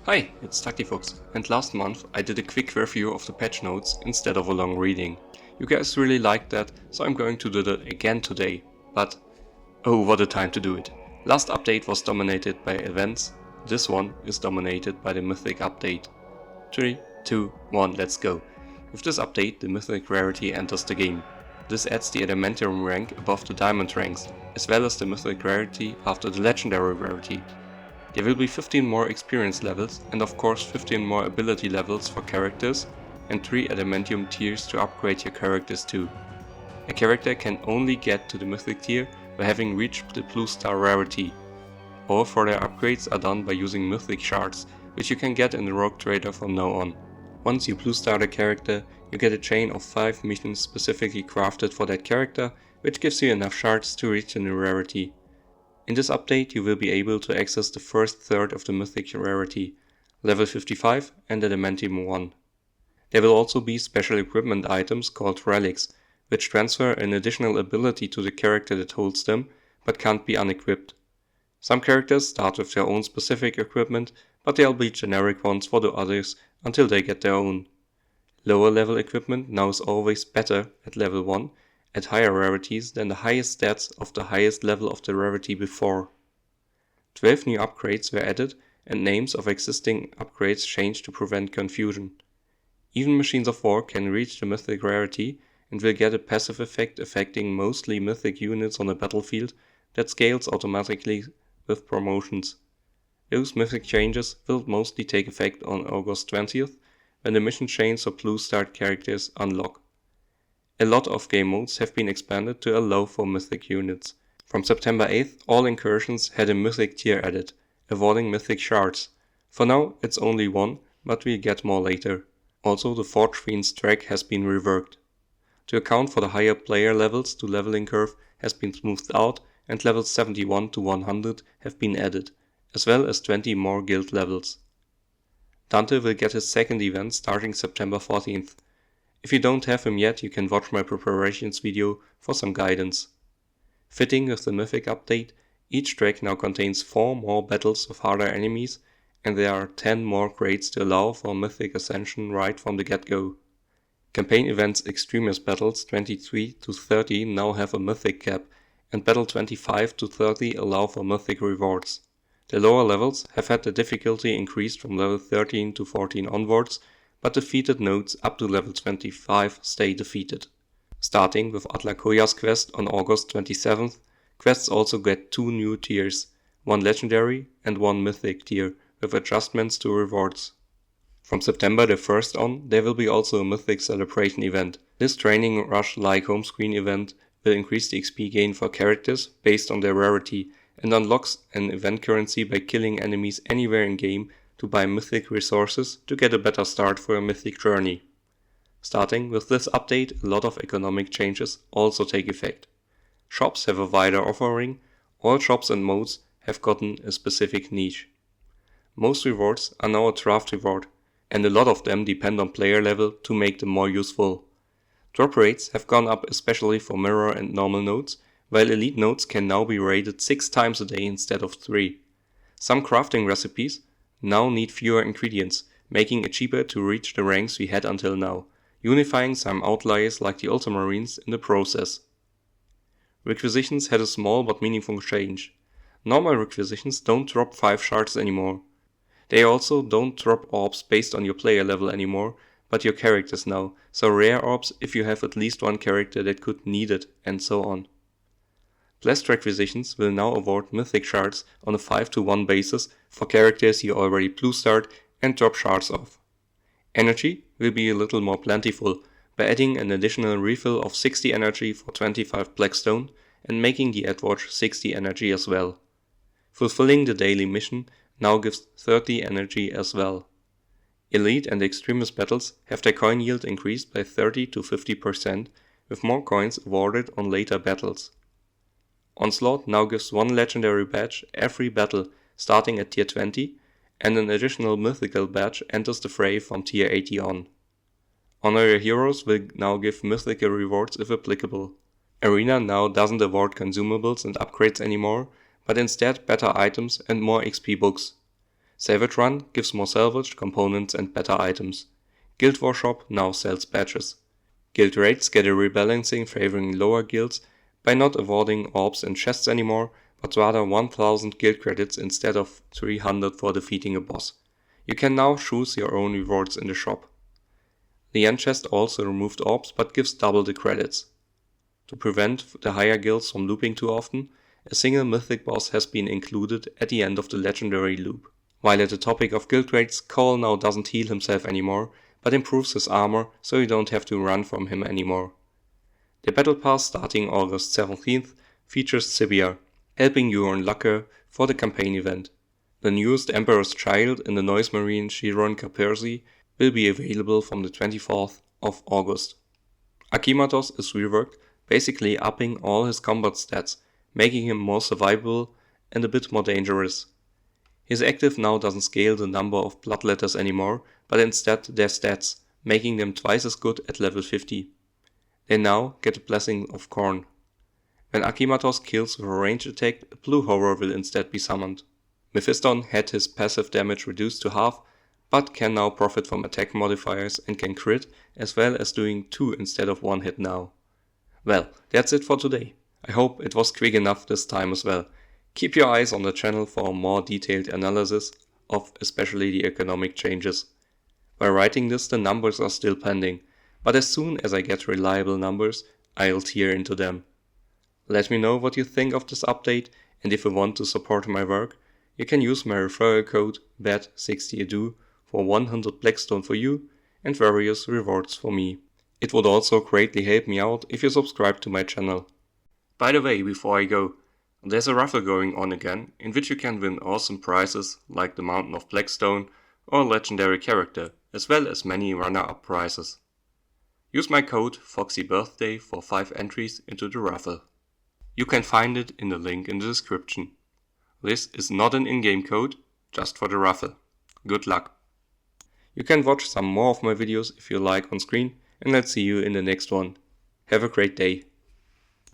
Hi, it's Tacticus, and last month I did a quick review of the patch notes instead of a long reading. You guys really liked that, so I'm going to do that again today, but oh, what a time to do it. Last update was dominated by events, this one is dominated by the Mythic update. 3, 2, 1, let's go. With this update, the Mythic rarity enters the game. This adds the Adamantium rank above the Diamond ranks, as well as the Mythic rarity after the Legendary rarity. There will be 15 more experience levels and of course 15 more ability levels for characters and 3 adamantium tiers to upgrade your characters too. A character can only get to the mythic tier by having reached the blue star rarity. All further upgrades are done by using mythic shards, which you can get in the rogue trader from now on. Once you blue star the character, you get a chain of 5 missions specifically crafted for that character, which gives you enough shards to reach the new rarity. In this update you will be able to access the first third of the mythic rarity, level 55 and adamantium 1. There will also be special equipment items called relics, which transfer an additional ability to the character that holds them, but can't be unequipped. Some characters start with their own specific equipment, but there'll be generic ones for the others until they get their own. Lower level equipment now is always better at level 1, at higher rarities than the highest stats of the highest level of the rarity before. 12 new upgrades were added and names of existing upgrades changed to prevent confusion. Even machines of war can reach the mythic rarity and will get a passive effect affecting mostly mythic units on the battlefield that scales automatically with promotions. Those mythic changes will mostly take effect on August 20th when the mission chains for blue starred characters unlock. A lot of game modes have been expanded to allow for mythic units. From September 8th, all incursions had a mythic tier added, avoiding mythic shards. For now, it's only one, but we'll get more later. Also, the Forge Fiend's track has been reworked. To account for the higher player levels, the leveling curve has been smoothed out and levels 71 to 100 have been added, as well as 20 more guild levels. Dante will get his second event starting September 14th. If you don't have him yet, you can watch my preparations video for some guidance. Fitting with the Mythic update, each track now contains 4 more battles with harder enemies, and there are 10 more grades to allow for Mythic Ascension right from the get-go. Campaign events Extremist Battles 23 to 30 now have a Mythic cap, and Battle 25 to 30 allow for Mythic rewards. The lower levels have had the difficulty increased from level 13 to 14 onwards, but defeated nodes up to level 25 stay defeated. Starting with Atlakoya's quest on August 27th, quests also get 2 new tiers, 1 legendary and 1 mythic tier, with adjustments to rewards. From September the 1st on, there will be also a mythic celebration event. This training rush-like home screen event will increase the XP gain for characters based on their rarity and unlocks an event currency by killing enemies anywhere in game to buy mythic resources to get a better start for a mythic journey. Starting with this update, a lot of economic changes also take effect. Shops have a wider offering, all shops and modes have gotten a specific niche. Most rewards are now a draft reward, and a lot of them depend on player level to make them more useful. Drop rates have gone up especially for mirror and normal nodes, while elite nodes can now be raided 6 times a day instead of 3. Some crafting recipes now need fewer ingredients, making it cheaper to reach the ranks we had until now, unifying some outliers like the Ultramarines in the process. Requisitions had a small but meaningful change. Normal requisitions don't drop 5 shards anymore. They also don't drop orbs based on your player level anymore, but your characters now, so rare orbs if you have at least one character that could need it, and so on. Blessed requisitions will now award mythic shards on a 5-to-1 basis for characters you already blue starred and drop shards of. Energy will be a little more plentiful by adding an additional refill of 60 energy for 25 blackstone and making the Edwatch 60 energy as well. Fulfilling the daily mission now gives 30 energy as well. Elite and extremist battles have their coin yield increased by 30 to 50%, with more coins awarded on later battles. Onslaught now gives 1 legendary badge every battle starting at tier 20, and an additional mythical badge enters the fray from tier 80 on. Honor Your Heroes will now give mythical rewards if applicable. Arena now doesn't award consumables and upgrades anymore, but instead better items and more XP books. Salvage Run gives more salvaged components and better items. Guild War Shop now sells badges. Guild raids get a rebalancing favoring lower guilds by not awarding orbs and chests anymore, but rather 1000 guild credits instead of 300 for defeating a boss. You can now choose your own rewards in the shop. The end chest also removed orbs but gives double the credits. To prevent the higher guilds from looping too often, a single mythic boss has been included at the end of the legendary loop. While at the topic of guild raids, Cole now doesn't heal himself anymore, but improves his armor so you don't have to run from him anymore. The battle pass starting August 17th features Sibia, helping you earn Lucke for the campaign event. The newest Emperor's Child in the Noise Marine Chiron Capersi will be available from the 24th of August. Akimatos is reworked, basically upping all his combat stats, making him more survivable and a bit more dangerous. His active now doesn't scale the number of bloodletters anymore, but instead their stats, making them twice as good at level 50. They now get a Blessing of Corn. When Akimatos kills with a ranged attack, a blue horror will instead be summoned. Mephiston had his passive damage reduced to half, but can now profit from attack modifiers and can crit, as well as doing 2 instead of 1 hit now. Well, that's it for today. I hope it was quick enough this time as well. Keep your eyes on the channel for a more detailed analysis of especially the economic changes. While writing this, the numbers are still pending, but as soon as I get reliable numbers, I'll tear into them. Let me know what you think of this update, and if you want to support my work, you can use my referral code BAT60edu for 100 Blackstone for you and various rewards for me. It would also greatly help me out if you subscribe to my channel. By the way, before I go, there's a raffle going on again, in which you can win awesome prizes like the Mountain of Blackstone or a legendary character, as well as many runner-up prizes. Use my code FOXYBirthday for 5 entries into the raffle. You can find it in the link in the description. This is not an in-game code, just for the raffle. Good luck! You can watch some more of my videos if you like on screen, and I'll see you in the next one. Have a great day.